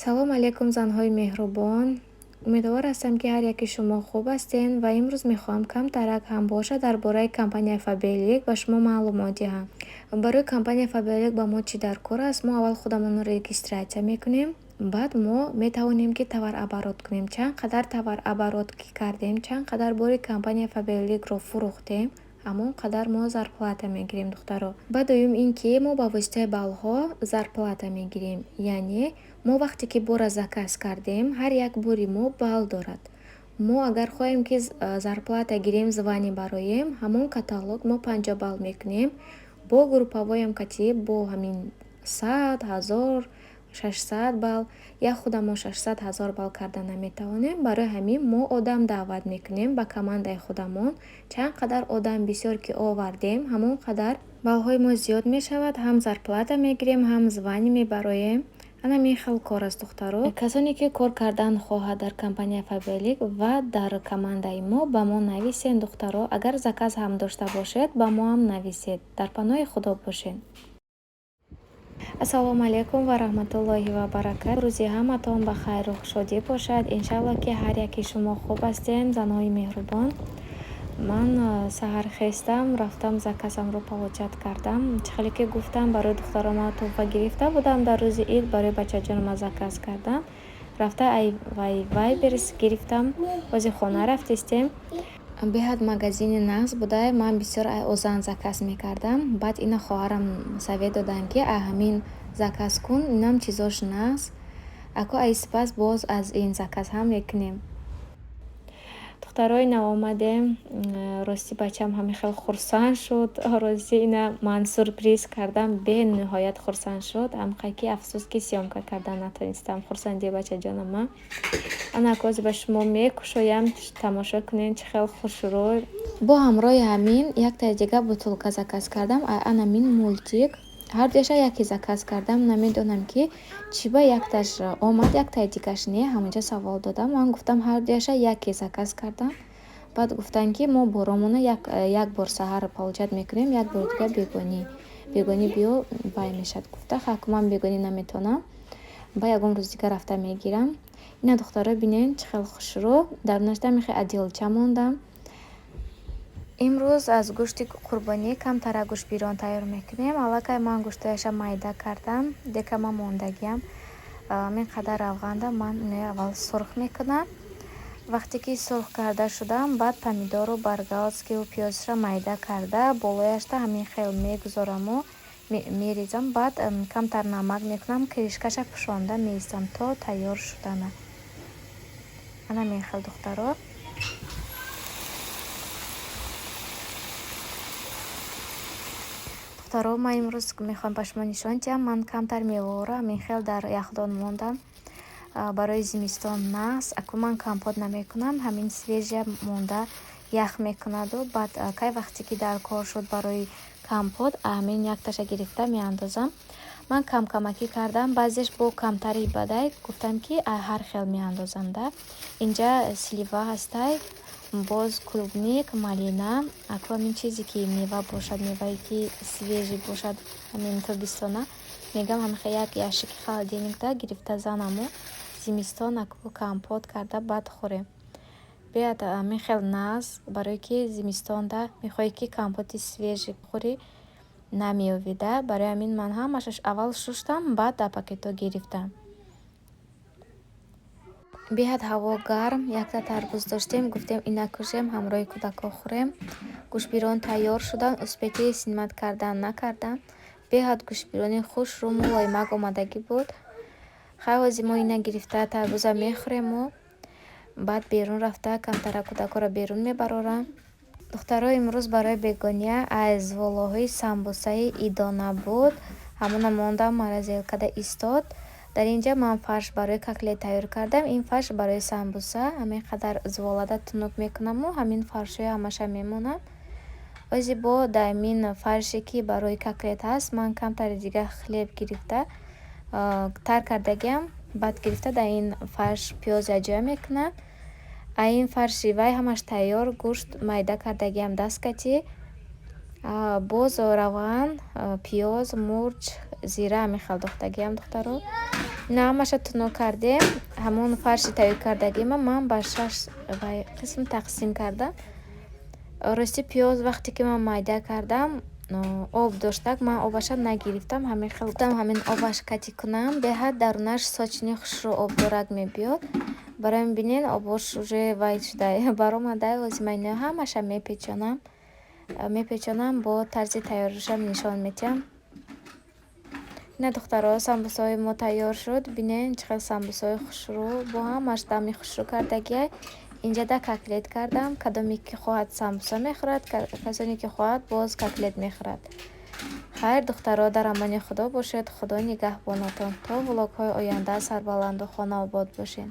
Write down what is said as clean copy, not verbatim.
салом алейкум занҳои меҳрубон. Умедвор ҳастам ки ҳар яки шумо хуб ҳастен ва имрӯз мехоҳам камтарак ҳам боша дар бораи компанияи Faberlic ба шумо маълумот диҳам. Барои компанияи Faberlic ба мо чӣ дар кор аст? Мо аввал худамонро регистратсия мекунем, баъд мо метавонем ки товароборот кунем. Чанд қадар товароборот ки кардем, чанд қадар бори компанияи Faberlicро фурӯхтем, ҳамон қадар мо зарплата мегирем духтаро. Ба дуюм ин ки мо ба воситаи баллҳо зарплата мегирем, яъне мо вақте ки бора заказ кардем, ҳар як бори мо балл дорад. Мо агар хоҳем ки зарплата гирем звани бароем, ҳамон каталог мо 50 балл мекунем, бо групповой ҳамкатӣ бо ҳамин 100, 1000, 600 балл, я худамо 600, 1000 балл карда наметавонем. Барои ҳамин мо одам даъват мекунем ба командаи худамон. Чанд қадар одам бисёр ки овардем, ҳамон қадар баллҳои мо зиёд мешавад, ҳам зарплата мегирем, ҳам звани мебароем. ана мин хел кор аст духтаро. Касоне ки кор кардан хоҳад дар компанияи Faberlic ва дар командаи мо ба мо нависен духтаро. Агар заказ ҳам дошта бошед, ба мо ҳам нависед. Дар паноҳи худо бошед. Ассалому алейкум ва раҳматуллоҳи ва баракат. рӯзи ҳаматон ба хайру шодӣ бошад. Иншалло ки ҳар яки шумо хуб ҳастен, занҳои меҳрубон. ман саҳар хестам, рафтам заказамро получат кардам. чӣ хеле ки гуфтам, барои духтарома туҳфа гирифта будам. дар рӯзи ид барои бачаҷонома заказ кардам. рафта вайберс гирифтам. ози хона рафтистем. беҳад магазини нағз будай. ман бисёр озан заказ мекардам. баъд ина хоҳарам саве додан ки ҳамин заказ кун, инам чизош нағз. ако айсипас боз аз ин заказ ҳам мекунем. духтарои навомадем, рости бачам ҳамин хел хурсанд шуд. рости ина ман сюрприз кардам, бениҳоят хурсанд шуд. ҳамқай ки афсӯс ки сёмка кардан натонистам хурсандии бачаҷонама. ана кози ба шумо мекушоям, тамошо кунем чӣ хел хушрӯй. бо ҳамроҳи ҳамин яктаи дига бутулка заказ кардам. ана мин мультик ҳардуяша яке заказ кардам. намедонам ки чӣ ба якташ омад, яктаи дигаш не. ҳамонҷа савол додам. ман гуфтам ҳардуяша яке заказ кардам. баъд гуфтан ки мо боромона як бор саҳар получат мекунем, як бор дига бегонӣ биё бай мешад. гуфта хаку ман бегонӣ наметонам, ба ягон рӯз дига рафта мегирам. ина духтаро бинен чӣ хел хушрӯ. дар ношта мехе адилча мондам. имрӯз аз гӯшти қурбонӣ камтара гӯштбирён тайёр мекунем. аллакай ман гӯштояша майда кардам, декама мондагиам. мин қадар равғанда ман аввал сурх мекунам. вақте ки сурх карда шудам, баъд помидору баргалскию пиёзша майда карда болояшта ҳамин хел мегузораму мерезам. баъд камтар намак мекунам, кришкаша пӯшонда меистам то тайёр шудана. ана мин хел духтаро. ман имрӯз мехоҳам ба шумо нишон диҳам. ман камтар меваҳоро ҳамин хел дар яхдон мондам. барои зимистон нағз. ако ман компот намекунам, ҳамин свежа монда ях мекунаду баъд кай вақте ки дар кор шуд барои компот, ҳамин якташа гирифта меандозам. ман камакӣ кардам. баъзеш бо камтари бадай гуфтам ки ҳар хел меандозамда. инҷа слива ҳастай, боз клубник, малина, ако ҳамин чизе ки мева бошад, мевае ки свежи бошад, ҳамин тобистона мегам ҳамин як ящики холодильникда гирифта занаму зимистон ако компот карда баъд хӯрем. беяд ҳамин хел нағз, барое ки зимистонда мехоҳӣ ки компоти свежи бихӯрӣ, намеовида. барои ҳамин ман ҳамашаш аввал шуштам, баъд дар пакето гирифтам. беҳад ҳаво гарм. якта тарбуз доштем, гуфтем ина кушем, ҳамроҳи кӯдако хӯрем. гӯштбирён тайёр шудан. успехи синмат кардан накардам. беҳад гӯштбирони хушрӯ мулоимак омадагӣ буд. хайози мо ина гирифта тарбуза мехӯрему. баъд берун рафта камтара кӯдакоро берун мебарорам. духтаро имрӯз барои бегония аз волоҳои самбусаи идона буд. ҳамона мондам маразилкада истод. дар инҷа ман фарш барои котлет тайёр кардам. ин фарш барои самбуса ҳамин қадар зволада тунук мекунаму ҳамин фаршҳои ҳамаша мемонам. ози бо дар мин фарше ки барои котлет ҳаст, ман камтари дига хлеб гирифта тар кардагиам. баъд гирифта дар ин фарш пиёз аҷа мекунам. ин фарши вай ҳамаш тайёр. гӯшт майда кардагиам дасткати, боз равған, пиёз, мурч, зира мехал дохтагиам духтаро. Ина ҳамаша тунук кардем. Ҳамон фарши тайёр кардагима ман ба 6 қисм тақсим кардам. Рости пиёз вақте ки ман майда кардам, об доштак. Ман обаша нагирифтам. Ҳамин обаш катӣ кунам, деҳад дарунаш сочини хушрӯ обдорак мебиёд. Барои бинен обош уже вайт шуда баромадай. Лозима ино ҳамаша мепечонам, бо тарзи тайёришам нишон медиҳам. ина духтаро, самбусаҳои мо тайёр шуд. Бинен чӣ қадр самбусаҳои хушрӯ бо ҳамаш дами хушрӯ кардагиай. Инҷа да котлет кардам. Кадоме ки хоҳад самбуса мехӯрад, касоне ки хоҳад боз котлет мехӯрад. Хайр духтаро, дар амони худо бошед. Худо нигаҳбонатон. То влогҳои оянда сарбаланду хонаобод бошед.